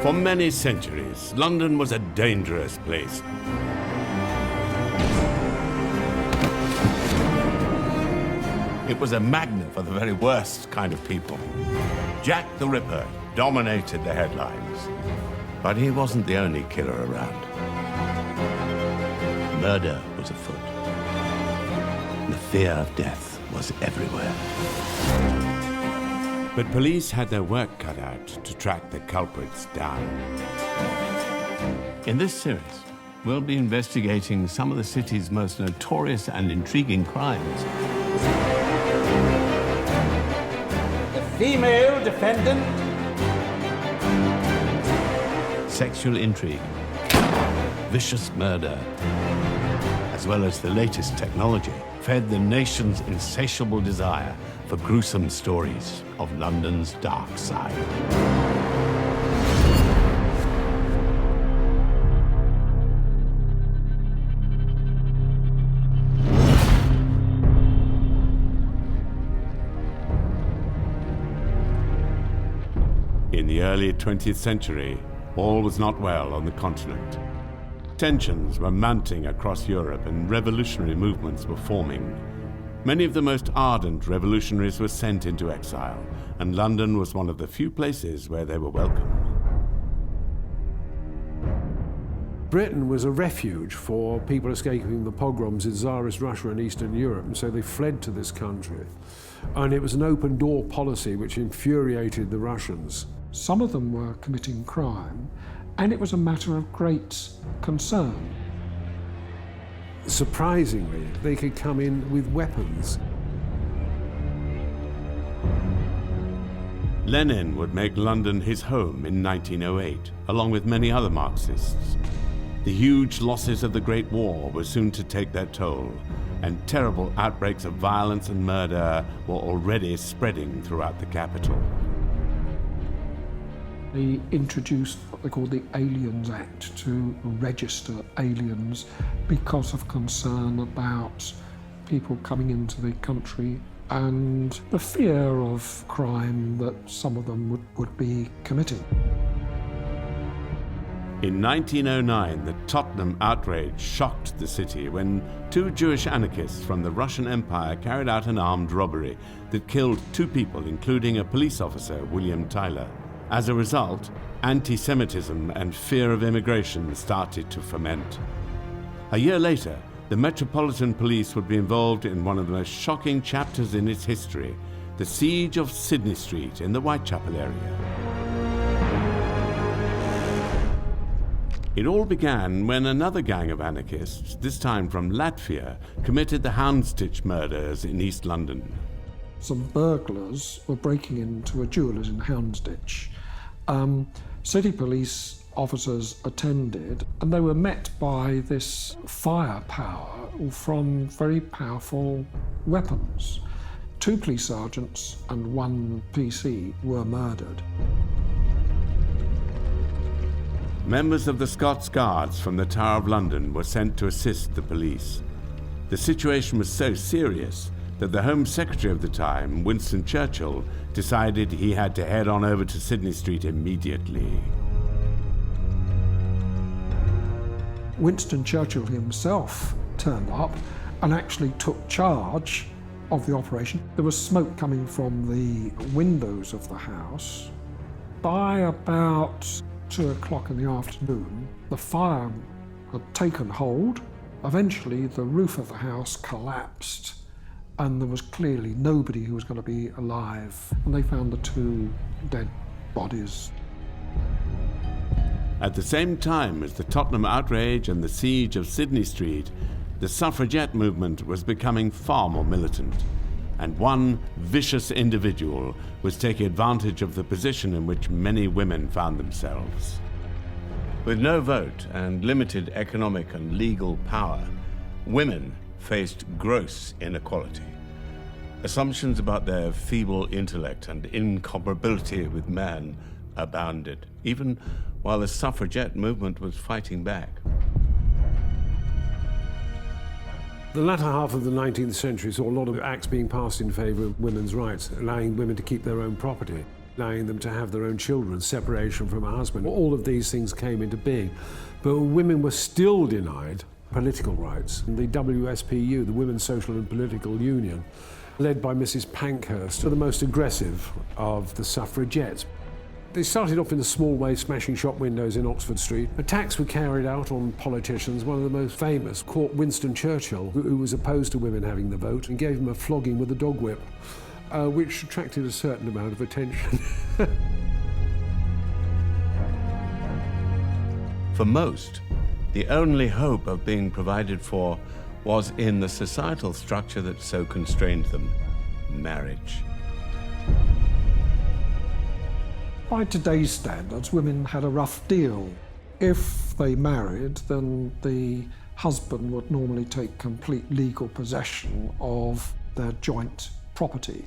For many centuries, London was a dangerous place. It was a magnet for the very worst kind of people. Jack the Ripper dominated the headlines. But he wasn't the only killer around. Murder was afoot. The fear of death was everywhere. But police had their work cut out to track the culprits down. In this series, we'll be investigating some of the city's most notorious and intriguing crimes. The female defendant. Sexual intrigue, vicious murder, as well as the latest technology, fed the nation's insatiable desire for gruesome stories of London's dark side. In the early 20th century, all was not well on the continent. Tensions were mounting across Europe and revolutionary movements were forming. Many of the most ardent revolutionaries were sent into exile, and London was one of the few places where they were welcome. Britain was a refuge for people escaping the pogroms in Tsarist Russia and Eastern Europe, and so they fled to this country. And it was an open door policy which infuriated the Russians. Some of them were committing crime, and it was a matter of great concern. Surprisingly, they could come in with weapons. Lenin would make London his home in 1908, along with many other Marxists. The huge losses of the Great War were soon to take their toll, and terrible outbreaks of violence and murder were already spreading throughout the capital. They introduced what they called the Aliens Act to register aliens because of concern about people coming into the country and the fear of crime that some of them would be committing. In 1909, the Tottenham outrage shocked the city when two Jewish anarchists from the Russian Empire carried out an armed robbery that killed 2 people, including a police officer, William Tyler. As a result, anti-Semitism and fear of immigration started to ferment. A year later, the Metropolitan Police would be involved in one of the most shocking chapters in its history, the siege of Sydney Street in the Whitechapel area. It all began when another gang of anarchists, this time from Latvia, committed the Houndsditch murders in East London. Some burglars were breaking into a jeweller's in Houndsditch. City police officers attended, and they were met by this firepower from very powerful weapons. 2 police sergeants and 1 PC were murdered. Members of the Scots Guards from the Tower of London were sent to assist the police. The situation was so serious that the Home Secretary of the time, Winston Churchill, decided he had to head on over to Sydney Street immediately. Winston Churchill himself turned up and actually took charge of the operation. There was smoke coming from the windows of the house. By about 2 o'clock in the afternoon, the fire had taken hold. Eventually, the roof of the house collapsed, and there was clearly nobody who was going to be alive. And they found the 2 dead bodies. At the same time as the Tottenham outrage and the siege of Sydney Street, the suffragette movement was becoming far more militant, and one vicious individual was taking advantage of the position in which many women found themselves. With no vote and limited economic and legal power, women faced gross inequality. Assumptions about their feeble intellect and incomparability with man abounded, even while the suffragette movement was fighting back. The latter half of the 19th century saw a lot of acts being passed in favour of women's rights, allowing women to keep their own property. allowing them to have their own children, separation from a husband. All of these things came into being. But women were still denied political rights. And the WSPU, the Women's Social and Political Union, led by Mrs. Pankhurst, were the most aggressive of the suffragettes. They started off in a small way, smashing shop windows in Oxford Street. Attacks were carried out on politicians. One of the most famous caught Winston Churchill, who was opposed to women having the vote, and gave him a flogging with a dog whip, which attracted a certain amount of attention. For most, the only hope of being provided for was in the societal structure that so constrained them: marriage. By today's standards, women had a rough deal. If they married, then the husband would normally take complete legal possession of their joint property.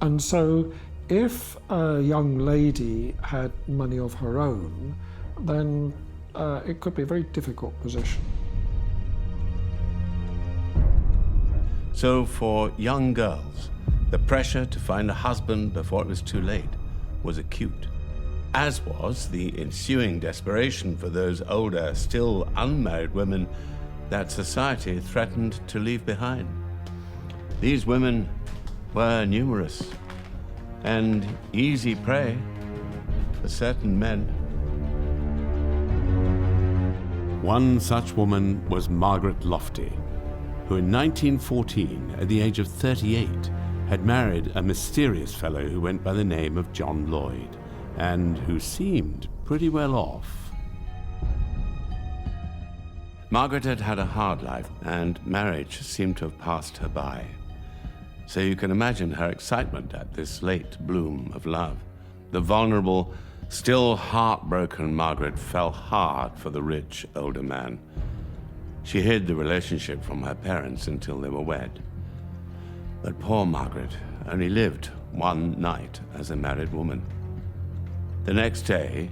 And so if a young lady had money of her own, then it could be a very difficult position. So for young girls, the pressure to find a husband before it was too late was acute, as was the ensuing desperation for those older, still unmarried women that society threatened to leave behind. These women were numerous and easy prey for certain men. One such woman was Margaret Lofty, who in 1914, at the age of 38, had married a mysterious fellow who went by the name of John Lloyd, and who seemed pretty well off. Margaret had had a hard life, and marriage seemed to have passed her by. So you can imagine her excitement at this late bloom of love. The vulnerable, still heartbroken Margaret fell hard for the rich older man. She hid the relationship from her parents until they were wed. But poor Margaret only lived one night as a married woman. The next day,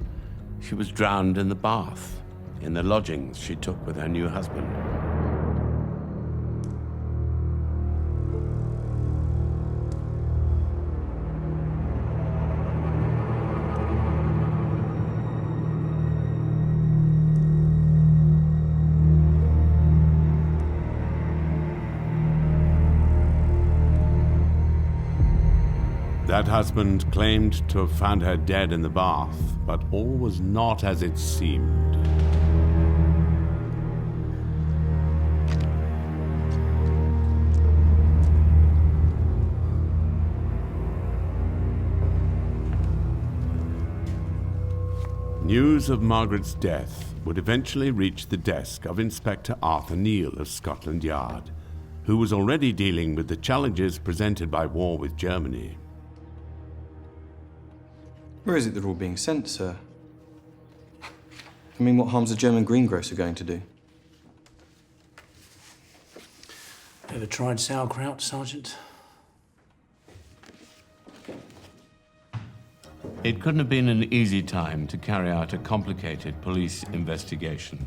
she was drowned in the bath, in the lodgings she took with her new husband. That husband claimed to have found her dead in the bath, but all was not as it seemed. News of Margaret's death would eventually reach the desk of Inspector Arthur Neal of Scotland Yard, who was already dealing with the challenges presented by war with Germany. Where is it they're all being sent, sir? I mean, what harm's a German greengrocer going to do? Ever tried sauerkraut, Sergeant? It couldn't have been an easy time to carry out a complicated police investigation.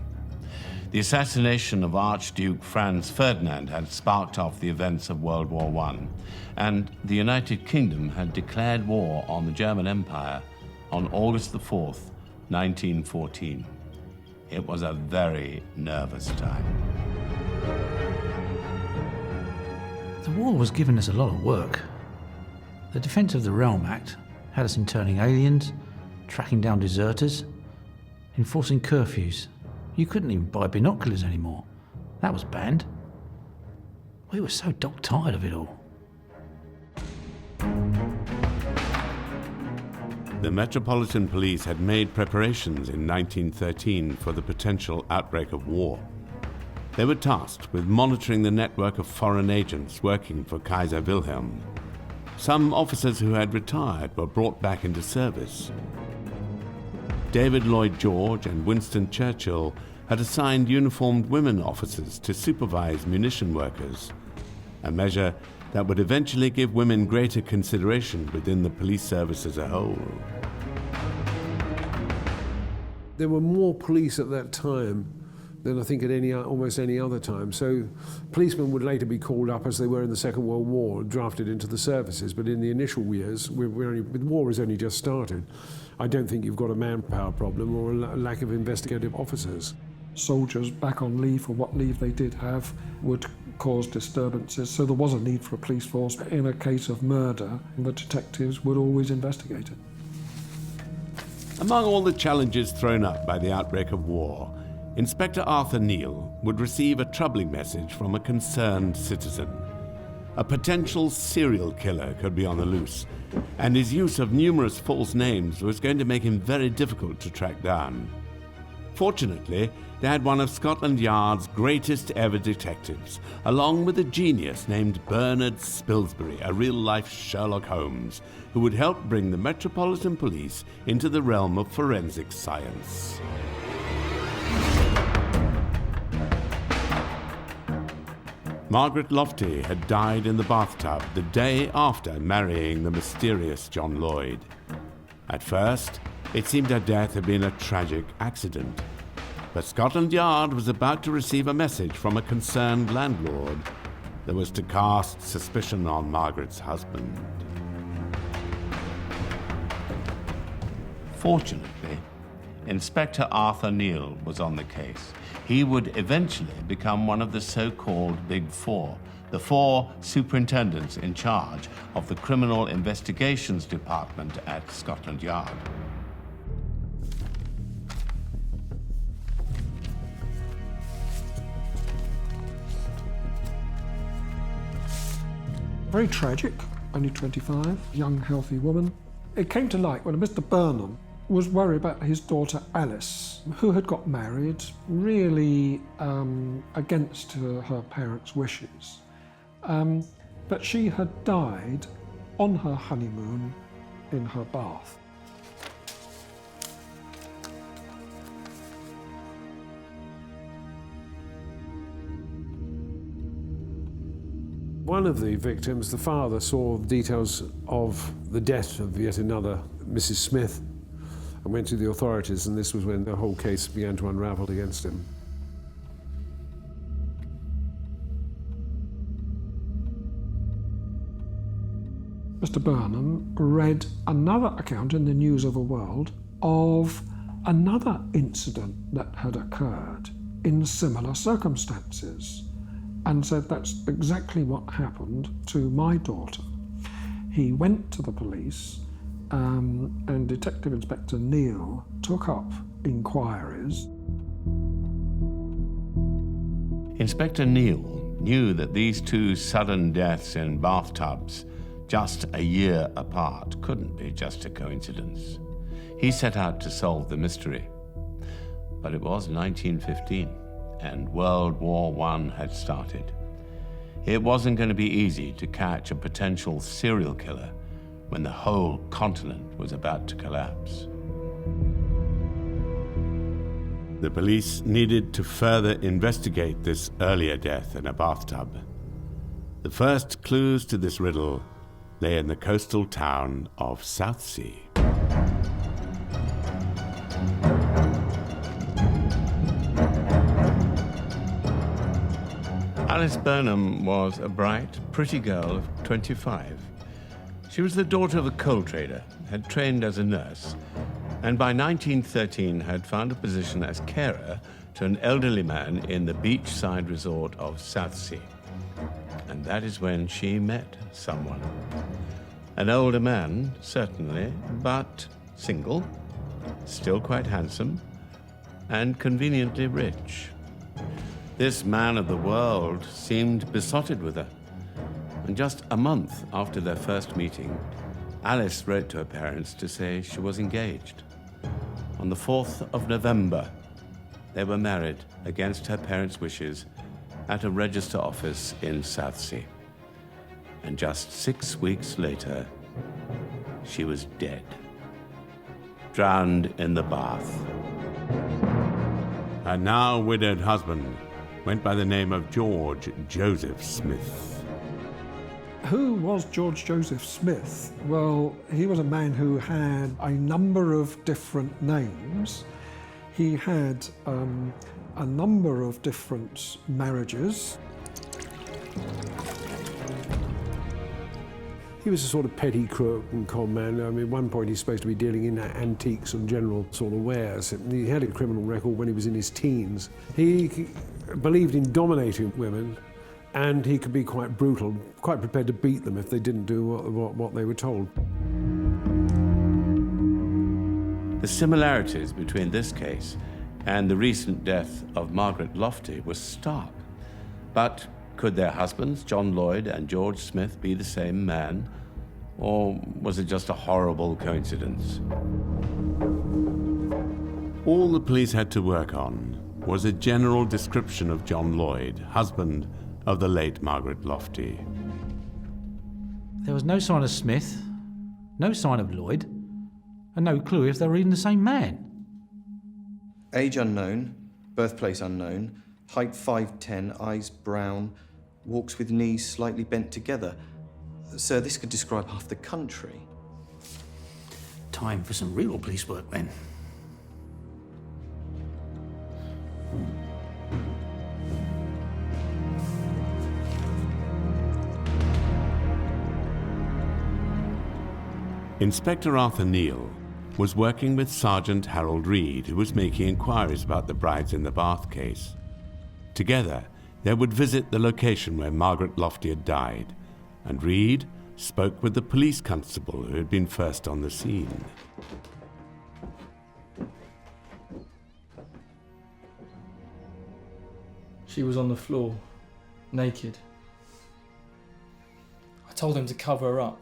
The assassination of Archduke Franz Ferdinand had sparked off the events of World War I, and the United Kingdom had declared war on the German Empire on August the 4th, 1914. It was a very nervous time. The war was giving us a lot of work. The Defence of the Realm Act had us interning aliens, tracking down deserters, enforcing curfews. You couldn't even buy binoculars anymore. That was banned. We were so dog-tired of it all. The Metropolitan Police had made preparations in 1913 for the potential outbreak of war. They were tasked with monitoring the network of foreign agents working for Kaiser Wilhelm. Some officers who had retired were brought back into service. David Lloyd George and Winston Churchill had assigned uniformed women officers to supervise munition workers, a measure that would eventually give women greater consideration within the police service as a whole. There were more police at that time than I think at almost any other time. So policemen would later be called up, as they were in the Second World War, drafted into the services. But in the initial years, the war has only just started. I don't think you've got a manpower problem or a lack of investigative officers. Soldiers back on leave, for what leave they did have, would cause disturbances, so there was a need for a police force. In a case of murder, the detectives would always investigate it. Among all the challenges thrown up by the outbreak of war, Inspector Arthur Neal would receive a troubling message from a concerned citizen. A potential serial killer could be on the loose, and his use of numerous false names was going to make him very difficult to track down. Fortunately, they had one of Scotland Yard's greatest ever detectives, along with a genius named Bernard Spilsbury, a real-life Sherlock Holmes, who would help bring the Metropolitan Police into the realm of forensic science. Margaret Lofty had died in the bathtub the day after marrying the mysterious John Lloyd. At first, it seemed her death had been a tragic accident. But Scotland Yard was about to receive a message from a concerned landlord that was to cast suspicion on Margaret's husband. Fortunately, Inspector Arthur Neal was on the case. He would eventually become one of the so-called Big Four, the four superintendents in charge of the Criminal Investigations Department at Scotland Yard. Very tragic, only 25, young, healthy woman. It came to light when Mr. Burnham was worried about his daughter Alice, who had got married, really against her parents' wishes. But she had died on her honeymoon in her bath. One of the victims, the father, saw details of the death of yet another Mrs. Smith and went to the authorities, and this was when the whole case began to unravel against him. Mr. Burnham read another account in the News of the World of another incident that had occurred in similar circumstances, and said, that's exactly what happened to my daughter. He went to the police, and Detective Inspector Neal took up inquiries. Inspector Neal knew that these two sudden deaths in bathtubs, just a year apart, couldn't be just a coincidence. He set out to solve the mystery. But it was 1915. And World War I had started. It wasn't going to be easy to catch a potential serial killer when the whole continent was about to collapse. The police needed to further investigate this earlier death in a bathtub. The first clues to this riddle lay in the coastal town of Southsea. Alice Burnham was a bright, pretty girl of 25. She was the daughter of a coal trader, had trained as a nurse, and by 1913 had found a position as carer to an elderly man in the beachside resort of Southsea. And that is when she met someone. An older man, certainly, but single, still quite handsome, and conveniently rich. This man of the world seemed besotted with her. And just a month after their first meeting, Alice wrote to her parents to say she was engaged. On the 4th of November, they were married against her parents' wishes at a register office in Southsea. And just 6 weeks later, she was dead, drowned in the bath. Her now widowed husband went by the name of George Joseph Smith. Who was George Joseph Smith? Well, he was a man who had a number of different names. He had a number of different marriages. He was a sort of petty crook and con man. I mean, at one point he's supposed to be dealing in antiques and general sort of wares. He had a criminal record when he was in his teens. He believed in dominating women, and he could be quite brutal, quite prepared to beat them if they didn't do what they were told. The similarities between this case and the recent death of Margaret Lofty was stark. But could their husbands, John Lloyd and George Smith, be the same man? Or was it just a horrible coincidence? All the police had to work on was a general description of John Lloyd, husband of the late Margaret Lofty. There was no sign of Smith, no sign of Lloyd, and no clue if they were even the same man. Age unknown, birthplace unknown, height 5'10", eyes brown, walks with knees slightly bent together. Sir, this could describe half the country. Time for some real police work then. Inspector Arthur Neal was working with Sergeant Harold Reed, who was making inquiries about the brides in the Bath case. Together, they would visit the location where Margaret Lofty had died, and Reed spoke with the police constable who had been first on the scene. She was on the floor, naked. I told him to cover her up.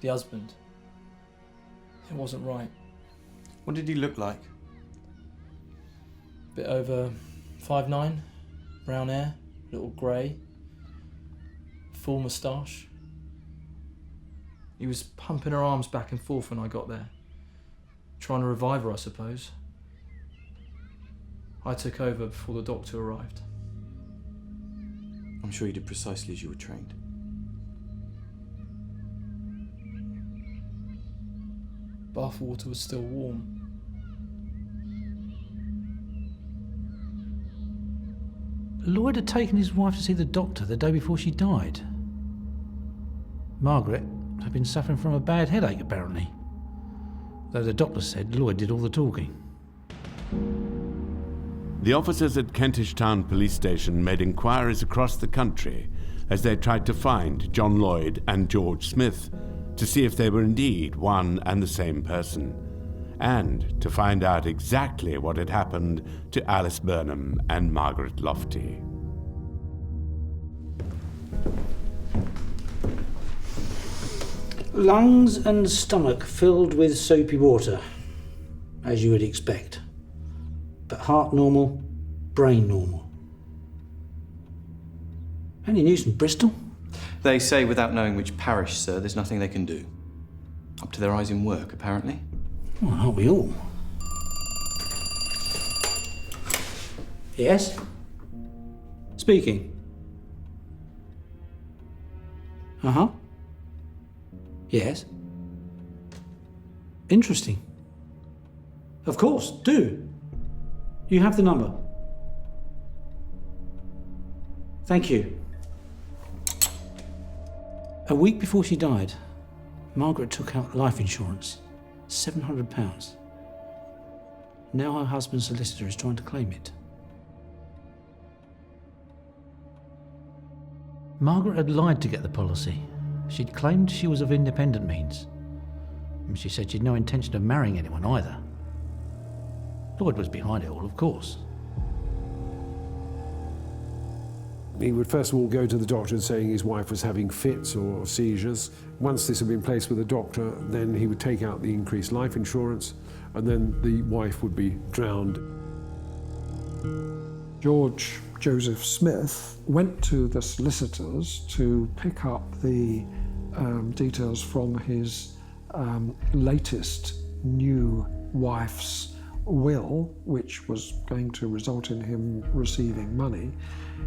The husband. It wasn't right. What did he look like? Bit over 5'9", brown hair, little grey, full moustache. He was pumping her arms back and forth when I got there. Trying to revive her, I suppose. I took over before the doctor arrived. I'm sure you did precisely as you were trained. Bath water was still warm. Lloyd had taken his wife to see the doctor the day before she died. Margaret had been suffering from a bad headache, apparently, though the doctor said Lloyd did all the talking. The officers at Kentish Town Police Station made inquiries across the country as they tried to find John Lloyd and George Smith to see if they were indeed one and the same person, and to find out exactly what had happened to Alice Burnham and Margaret Lofty. Lungs and stomach filled with soapy water, as you would expect. But heart normal, brain normal. Any news from Bristol? They say without knowing which parish, sir, there's nothing they can do. Up to their eyes in work, apparently. Well, aren't we all? Yes? Speaking. Uh-huh. Yes. Interesting. Of course, do. You have the number. Thank you. A week before she died, Margaret took out life insurance, £700. Now her husband's solicitor is trying to claim it. Margaret had lied to get the policy. She'd claimed she was of independent means. And she said she'd no intention of marrying anyone either. Lloyd was behind it all, of course. He would first of all go to the doctor saying his wife was having fits or seizures. Once this had been placed with the doctor, then he would take out the increased life insurance, and then the wife would be drowned. George Joseph Smith went to the solicitors to pick up the details from his latest new wife's will, which was going to result in him receiving money.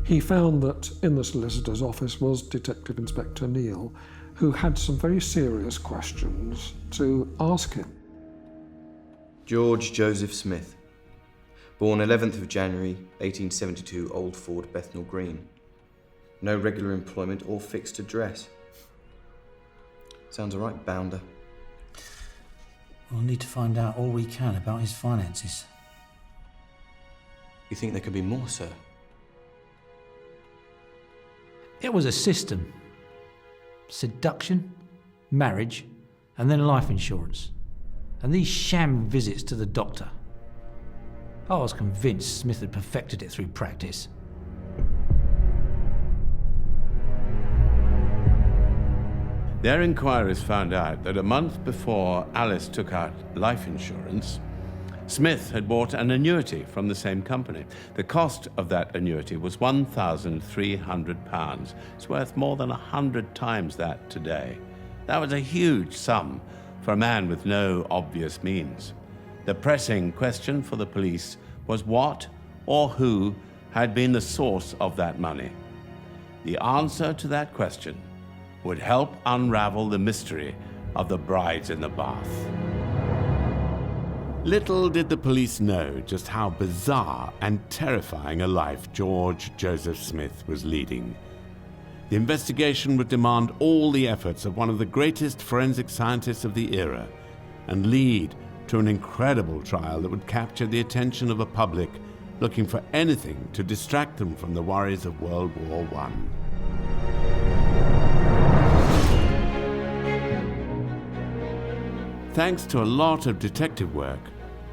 He found that in the solicitor's office was Detective Inspector Neal, who had some very serious questions to ask him. George Joseph Smith. Born 11th of January 1872, Old Ford, Bethnal Green. No regular employment or fixed address. Sounds all right, Bounder. We'll need to find out all we can about his finances. You think there could be more, sir? It was a system. Seduction, marriage, and then life insurance. And these sham visits to the doctor. I was convinced Smith had perfected it through practice. Their inquiries found out that a month before Alice took out life insurance, Smith had bought an annuity from the same company. The cost of that annuity was £1,300. It's worth more than 100 times that today. That was a huge sum for a man with no obvious means. The pressing question for the police was what or who had been the source of that money. The answer to that question would help unravel the mystery of the brides in the bath. Little did the police know just how bizarre and terrifying a life George Joseph Smith was leading. The investigation would demand all the efforts of one of the greatest forensic scientists of the era and lead to an incredible trial that would capture the attention of a public looking for anything to distract them from the worries of World War I. Thanks to a lot of detective work,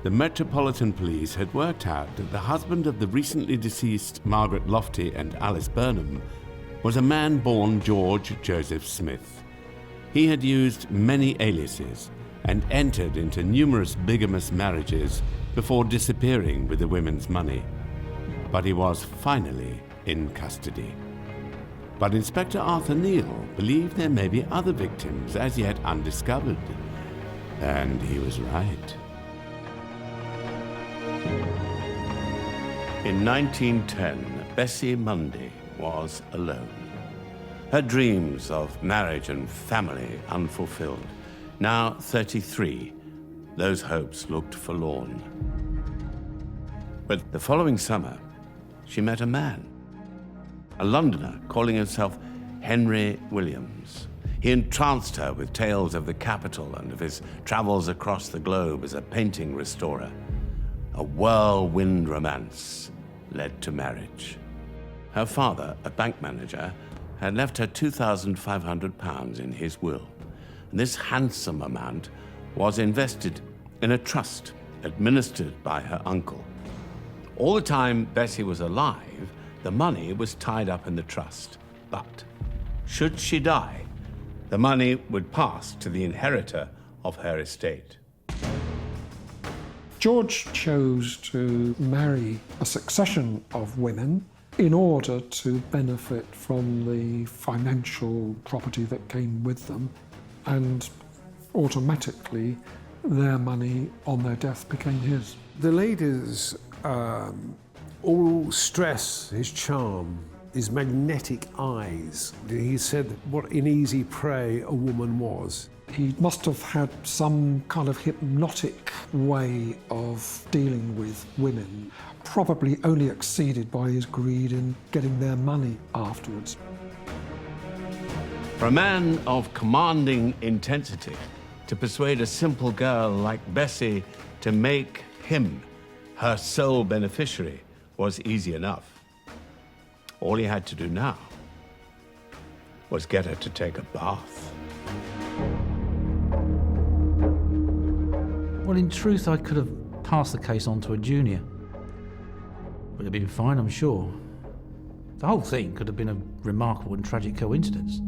the Metropolitan Police had worked out that the husband of the recently deceased Margaret Lofty and Alice Burnham was a man born George Joseph Smith. He had used many aliases and entered into numerous bigamous marriages before disappearing with the women's money. But he was finally in custody. But Inspector Arthur Neal believed there may be other victims as yet undiscovered. And he was right. In 1910, Bessie Mundy was alone. Her dreams of marriage and family unfulfilled. Now 33, those hopes looked forlorn. But the following summer, she met a man, a Londoner calling himself Henry Williams. He entranced her with tales of the capital and of his travels across the globe as a painting restorer. A whirlwind romance led to marriage. Her father, a bank manager, had left her £2,500 in his will. And this handsome amount was invested in a trust administered by her uncle. All the time Bessie was alive, the money was tied up in the trust. But should she die, the money would pass to the inheritor of her estate. George chose to marry a succession of women in order to benefit from the financial property that came with them, and automatically their money on their death became his. The ladies all stress his charm, his magnetic eyes. He said what an easy prey a woman was. He must have had some kind of hypnotic way of dealing with women, probably only exceeded by his greed in getting their money afterwards. For a man of commanding intensity to persuade a simple girl like Bessie to make him her sole beneficiary was easy enough. All he had to do now was get her to take a bath. Well, in truth, I could have passed the case on to a junior. Would have been fine, I'm sure. The whole thing could have been a remarkable and tragic coincidence.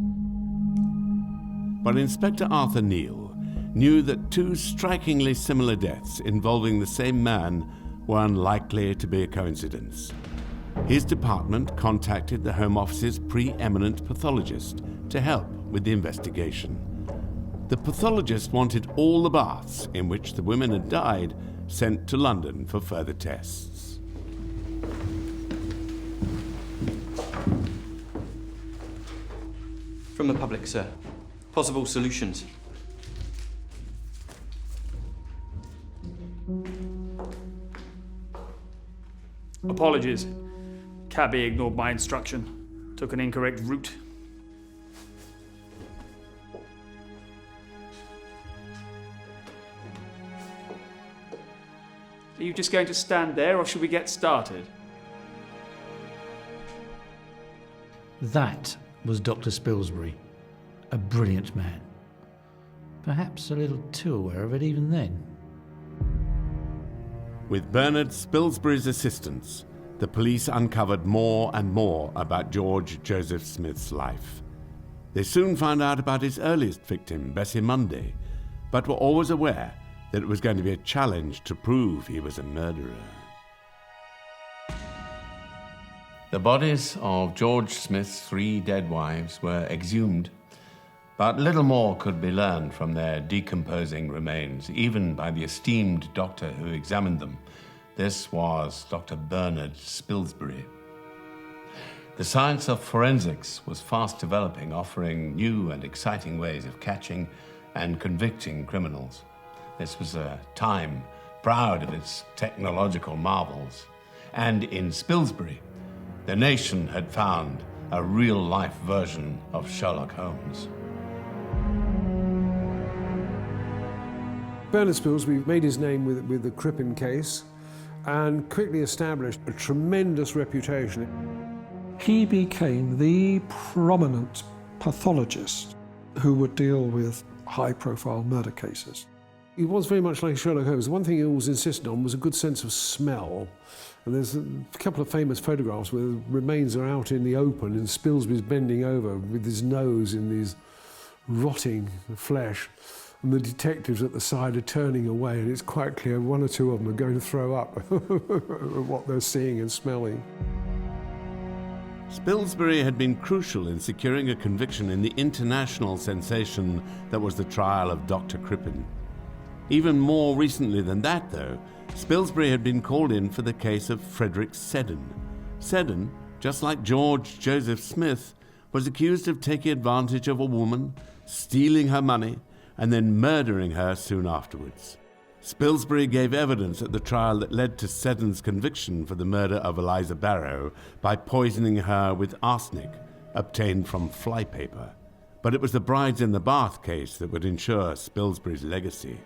But Inspector Arthur Neal knew that two strikingly similar deaths involving the same man were unlikely to be a coincidence. His department contacted the Home Office's preeminent pathologist to help with the investigation. The pathologist wanted all the baths in which the women had died sent to London for further tests. From the public, sir. Possible solutions. Apologies. Cabby ignored my instruction. Took an incorrect route. Are you just going to stand there, or should we get started? That was Dr. Spilsbury, a brilliant man. Perhaps a little too aware of it even then. With Bernard Spilsbury's assistance, the police uncovered more and more about George Joseph Smith's life. They soon found out about his earliest victim, Bessie Munday, but were always aware that it was going to be a challenge to prove he was a murderer. The bodies of George Smith's 3 dead wives were exhumed, but little more could be learned from their decomposing remains, even by the esteemed doctor who examined them. This was Dr. Bernard Spilsbury. The science of forensics was fast developing, offering new and exciting ways of catching and convicting criminals. This was a time proud of its technological marvels. And in Spilsbury, the nation had found a real-life version of Sherlock Holmes. Bernard Spilsbury made his name with the Crippen case and quickly established a tremendous reputation. He became the prominent pathologist who would deal with high-profile murder cases. He was very much like Sherlock Holmes. The one thing he always insisted on was a good sense of smell. And there's a couple of famous photographs where the remains are out in the open and Spilsbury's bending over with his nose in these rotting flesh. And the detectives at the side are turning away, and it's quite clear one or two of them are going to throw up what they're seeing and smelling. Spilsbury had been crucial in securing a conviction in the international sensation that was the trial of Dr. Crippen. Even more recently than that, though, Spilsbury had been called in for the case of Frederick Seddon. Seddon, just like George Joseph Smith, was accused of taking advantage of a woman, stealing her money, and then murdering her soon afterwards. Spilsbury gave evidence at the trial that led to Seddon's conviction for the murder of Eliza Barrow by poisoning her with arsenic, obtained from flypaper. But it was the Brides in the Bath case that would ensure Spilsbury's legacy.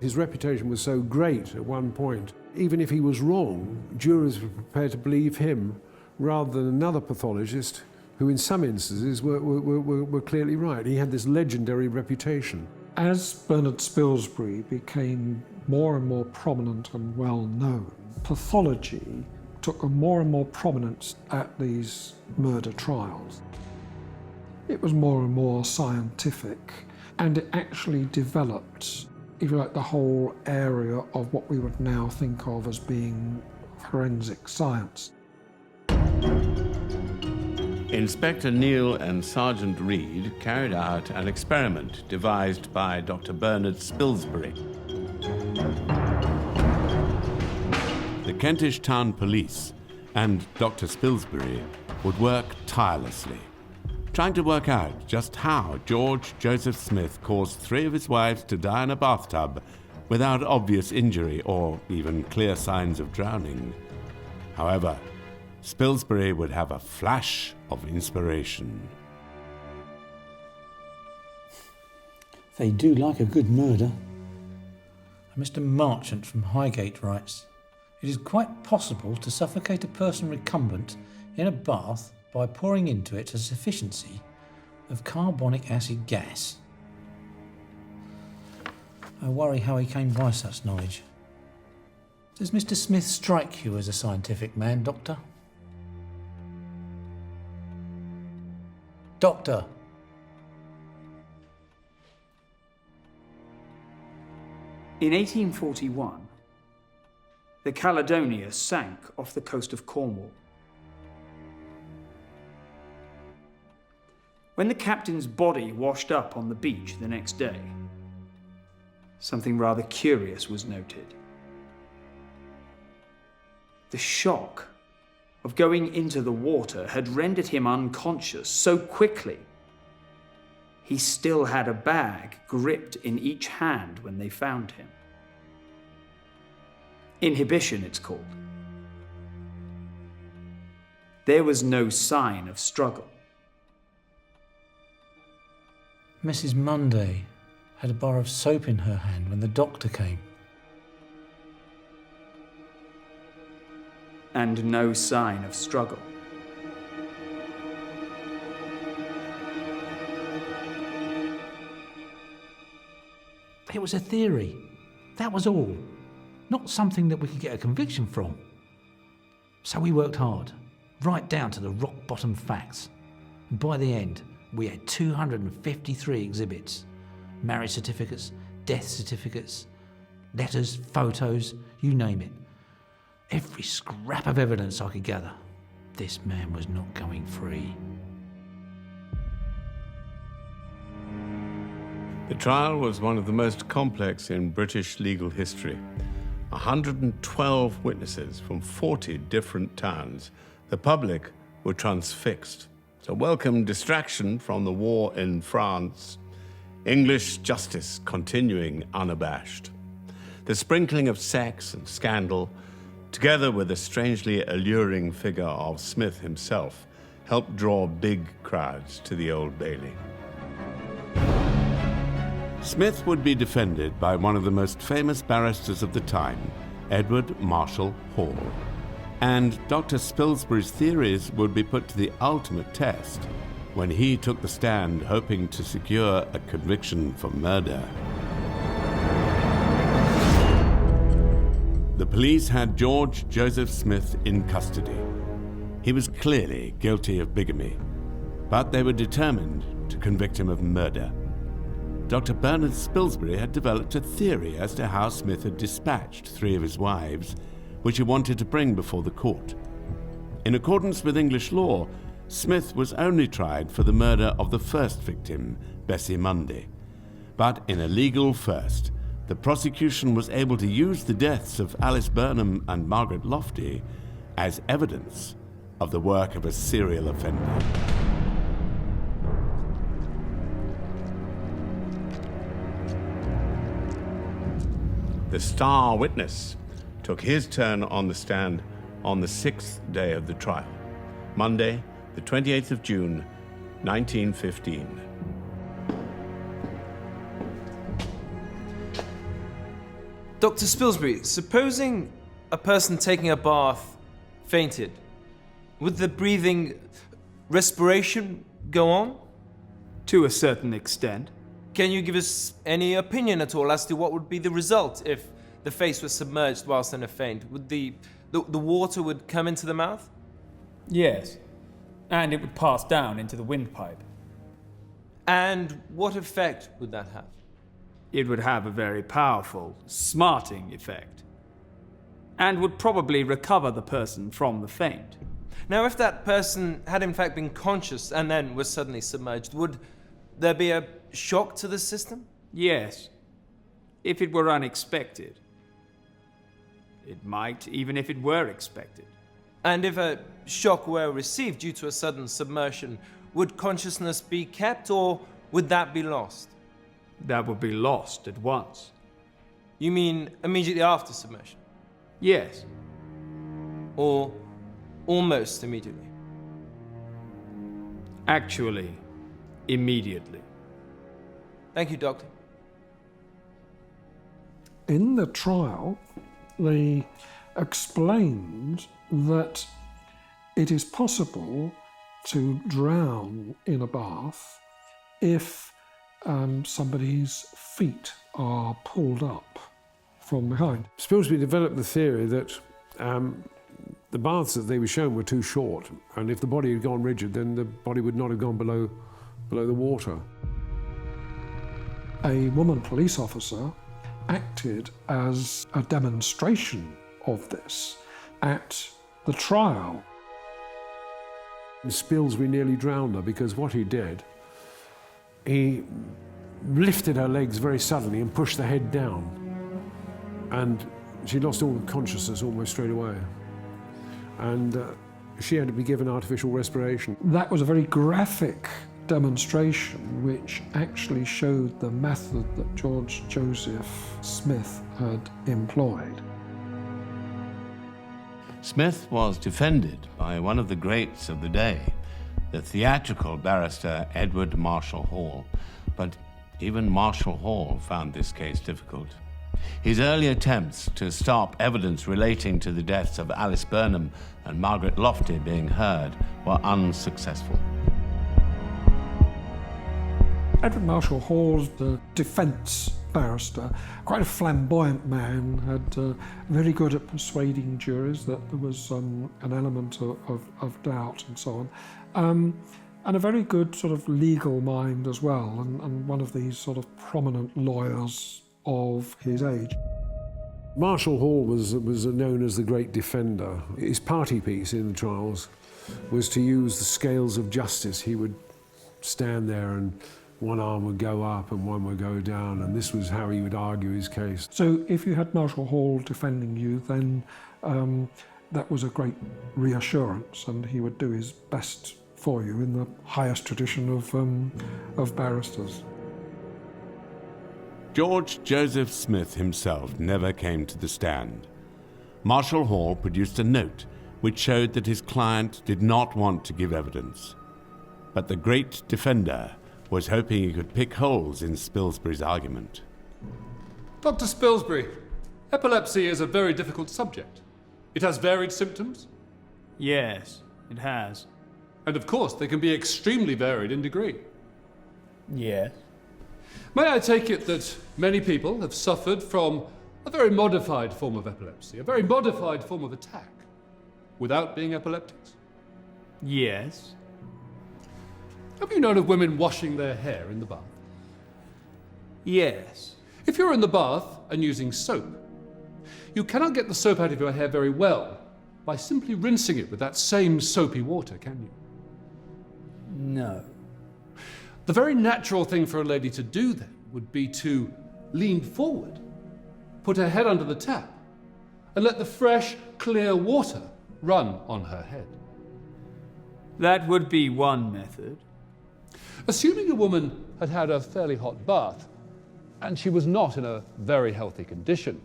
His reputation was so great at one point, even if he was wrong, jurors were prepared to believe him rather than another pathologist who in some instances were clearly right. He had this legendary reputation. As Bernard Spilsbury became more and more prominent and well known, pathology took a more and more prominence at these murder trials. It was more and more scientific, and it actually developed, if you like, the whole area of what we would now think of as being forensic science. Inspector Neal and Sergeant Reed carried out an experiment devised by Dr. Bernard Spilsbury. The Kentish Town Police and Dr. Spilsbury would work tirelessly, trying to work out just how George Joseph Smith caused 3 of his wives to die in a bathtub without obvious injury or even clear signs of drowning. However, Spilsbury would have a flash of inspiration. They do like a good murder. Mr. Marchant from Highgate writes, "It is quite possible to suffocate a person recumbent in a bath by pouring into it a sufficiency of carbonic acid gas." I worry how he came by such knowledge. Does Mr. Smith strike you as a scientific man, Doctor? Doctor! In 1841, the Caledonia sank off the coast of Cornwall. When the captain's body washed up on the beach the next day, something rather curious was noted. The shock of going into the water had rendered him unconscious so quickly. He still had a bag gripped in each hand when they found him. Inhibition, it's called. There was no sign of struggle. Mrs. Munday had a bar of soap in her hand when the doctor came. And no sign of struggle. It was a theory. That was all. Not something that we could get a conviction from. So we worked hard, right down to the rock-bottom facts. And by the end, we had 253 exhibits. Marriage certificates, death certificates, letters, photos, you name it. Every scrap of evidence I could gather. This man was not going free. The trial was one of the most complex in British legal history. 112 witnesses from 40 different towns. The public were transfixed. A welcome distraction from the war in France. English justice continuing unabashed. The sprinkling of sex and scandal, together with the strangely alluring figure of Smith himself, helped draw big crowds to the Old Bailey. Smith would be defended by one of the most famous barristers of the time, Edward Marshall Hall. And Dr. Spilsbury's theories would be put to the ultimate test when he took the stand hoping to secure a conviction for murder. The police had George Joseph Smith in custody. He was clearly guilty of bigamy, but they were determined to convict him of murder. Dr. Bernard Spilsbury had developed a theory as to how Smith had dispatched 3 of his wives, which he wanted to bring before the court. In accordance with English law, Smith was only tried for the murder of the first victim, Bessie Munday. But in a legal first, the prosecution was able to use the deaths of Alice Burnham and Margaret Lofty as evidence of the work of a serial offender. The star witness took his turn on the stand on the 6th day of the trial, Monday, the 28th of June, 1915. Dr. Spilsbury, supposing a person taking a bath fainted, would the breathing, respiration go on? To a certain extent. Can you give us any opinion at all as to what would be the result if the face was submerged whilst in a faint? Would the water would come into the mouth? Yes, and it would pass down into the windpipe. And what effect would that have? It would have a very powerful, smarting effect, and would probably recover the person from the faint. Now, if that person had in fact been conscious and then was suddenly submerged, would there be a shock to the system? Yes, if it were unexpected. It might, even if it were expected. And if a shock were received due to a sudden submersion, would consciousness be kept, or would that be lost? That would be lost at once. You mean immediately after submersion? Yes. Or almost immediately? Actually, immediately. Thank you, Doctor. In the trial, they explained that it is possible to drown in a bath if somebody's feet are pulled up from behind. Spilsbury developed the theory that the baths that they were shown were too short, and if the body had gone rigid, then the body would not have gone below the water. A woman police officer acted as a demonstration of this at the trial. Spilsbury nearly drowned her because what he did, he lifted her legs very suddenly and pushed the head down, and she lost all consciousness almost straight away, and she had to be given artificial respiration. That was a very graphic demonstration which actually showed the method that George Joseph Smith had employed. Smith was defended by one of the greats of the day, the theatrical barrister Edward Marshall Hall, but even Marshall Hall found this case difficult. His early attempts to stop evidence relating to the deaths of Alice Burnham and Margaret Lofty being heard were unsuccessful. Edward Marshall Hall's the defence barrister, quite a flamboyant man, very good at persuading juries that there was an element of doubt and so on. And a very good sort of legal mind as well, and one of these sort of prominent lawyers of his age. Marshall Hall was known as the great defender. His party piece in the trials was to use the scales of justice. He would stand there and one arm would go up and one would go down, and this was how he would argue his case. So if you had Marshall Hall defending you, then that was a great reassurance, and he would do his best for you in the highest tradition of barristers. George Joseph Smith himself never came to the stand. Marshall Hall produced a note which showed that his client did not want to give evidence. But the great defender was hoping he could pick holes in Spilsbury's argument. Dr. Spilsbury, epilepsy is a very difficult subject. It has varied symptoms. Yes, it has. And of course, they can be extremely varied in degree. Yes. May I take it that many people have suffered from a very modified form of epilepsy, a very modified form of attack, without being epileptics? Yes. Have you known of women washing their hair in the bath? Yes. If you're in the bath and using soap, you cannot get the soap out of your hair very well by simply rinsing it with that same soapy water, can you? No. The very natural thing for a lady to do then would be to lean forward, put her head under the tap, and let the fresh, clear water run on her head. That would be one method. Assuming a woman had had a fairly hot bath, and she was not in a very healthy condition,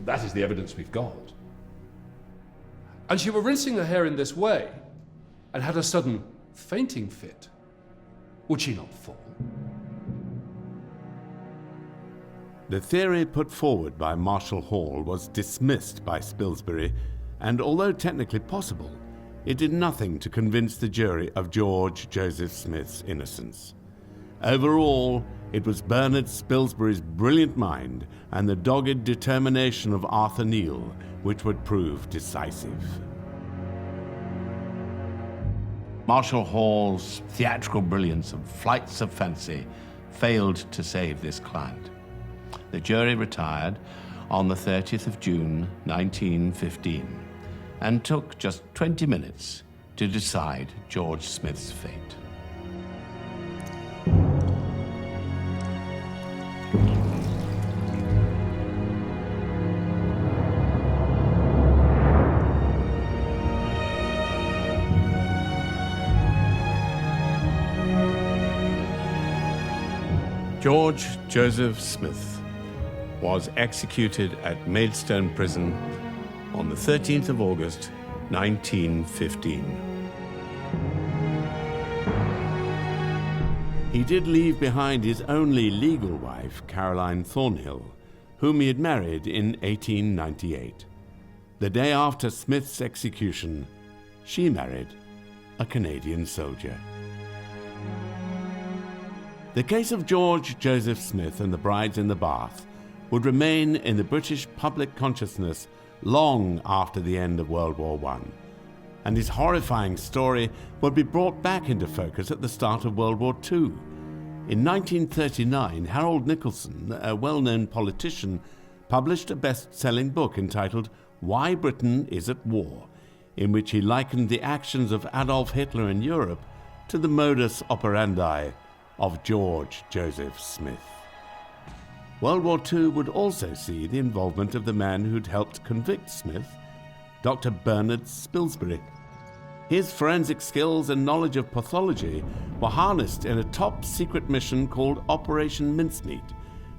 that is the evidence we've got, and she were rinsing her hair in this way, and had a sudden fainting fit, would she not fall? The theory put forward by Marshall Hall was dismissed by Spilsbury, and although technically possible, it did nothing to convince the jury of George Joseph Smith's innocence. Overall, it was Bernard Spilsbury's brilliant mind and the dogged determination of Arthur Neal which would prove decisive. Marshall Hall's theatrical brilliance and flights of fancy failed to save this client. The jury retired on the 30th of June, 1915, and took just 20 minutes to decide George Smith's fate. George Joseph Smith was executed at Maidstone Prison on the 13th of August, 1915. He did leave behind his only legal wife, Caroline Thornhill, whom he had married in 1898. The day after Smith's execution, she married a Canadian soldier. The case of George Joseph Smith and the brides in the bath would remain in the British public consciousness long after the end of World War I, and his horrifying story would be brought back into focus at the start of World War II. In 1939, Harold Nicolson, a well-known politician, published a best-selling book entitled Why Britain is at War, in which he likened the actions of Adolf Hitler in Europe to the modus operandi of George Joseph Smith. World War II would also see the involvement of the man who'd helped convict Smith, Dr. Bernard Spilsbury. His forensic skills and knowledge of pathology were harnessed in a top-secret mission called Operation Mincemeat,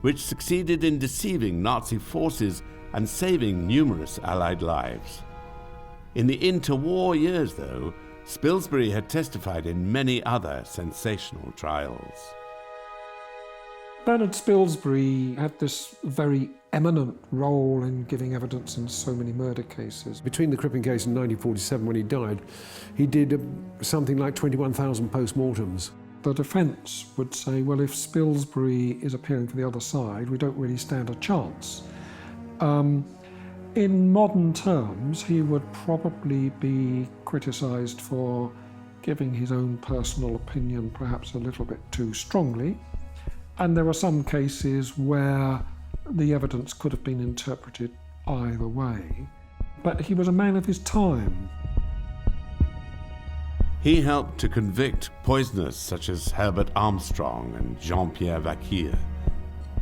which succeeded in deceiving Nazi forces and saving numerous Allied lives. In the interwar years, though, Spilsbury had testified in many other sensational trials. Bernard Spilsbury had this very eminent role in giving evidence in so many murder cases. Between the Crippen case and 1947, when he died, he did something like 21,000 post-mortems. The defence would say, well, if Spilsbury is appearing for the other side, we don't really stand a chance. In modern terms, he would probably be criticised for giving his own personal opinion perhaps a little bit too strongly. And there are some cases where the evidence could have been interpreted either way. But he was a man of his time. He helped to convict poisoners such as Herbert Armstrong and Jean-Pierre Vaquier.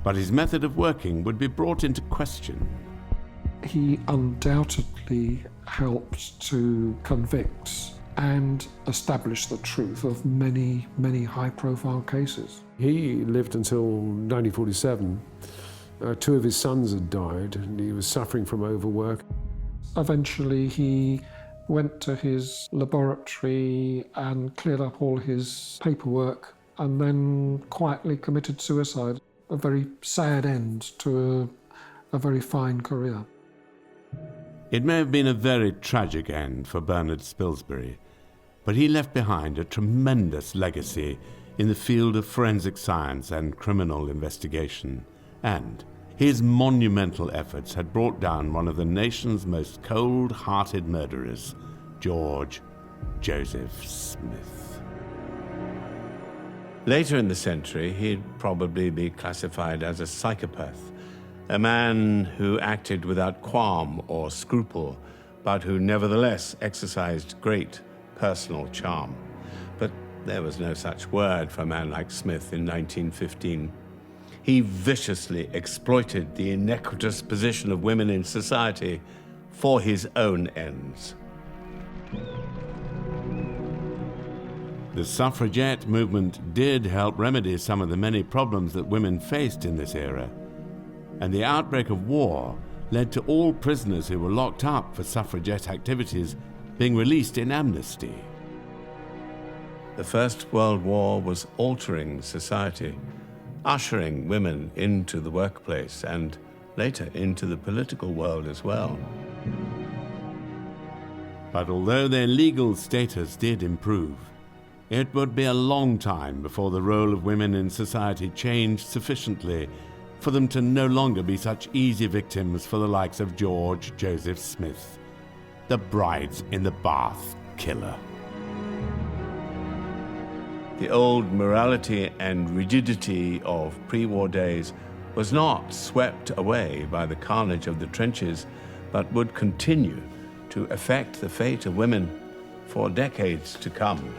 But his method of working would be brought into question. He undoubtedly helped to convict and establish the truth of many, many high-profile cases. He lived until 1947. Two of his sons had died, and he was suffering from overwork. Eventually, he went to his laboratory and cleared up all his paperwork, and then quietly committed suicide. A very sad end to a very fine career. It may have been a very tragic end for Bernard Spilsbury, but he left behind a tremendous legacy in the field of forensic science and criminal investigation, and his monumental efforts had brought down one of the nation's most cold-hearted murderers, George Joseph Smith. Later in the century, he'd probably be classified as a psychopath, a man who acted without qualm or scruple, but who nevertheless exercised great personal charm. But there was no such word for a man like Smith in 1915. He viciously exploited the iniquitous position of women in society for his own ends. The suffragette movement did help remedy some of the many problems that women faced in this era, and the outbreak of war led to all prisoners who were locked up for suffragette activities being released in amnesty. The First World War was altering society, ushering women into the workplace and later into the political world as well. But although their legal status did improve, it would be a long time before the role of women in society changed sufficiently for them to no longer be such easy victims for the likes of George Joseph Smith, the brides in the bath killer. The old morality and rigidity of pre-war days was not swept away by the carnage of the trenches, but would continue to affect the fate of women for decades to come.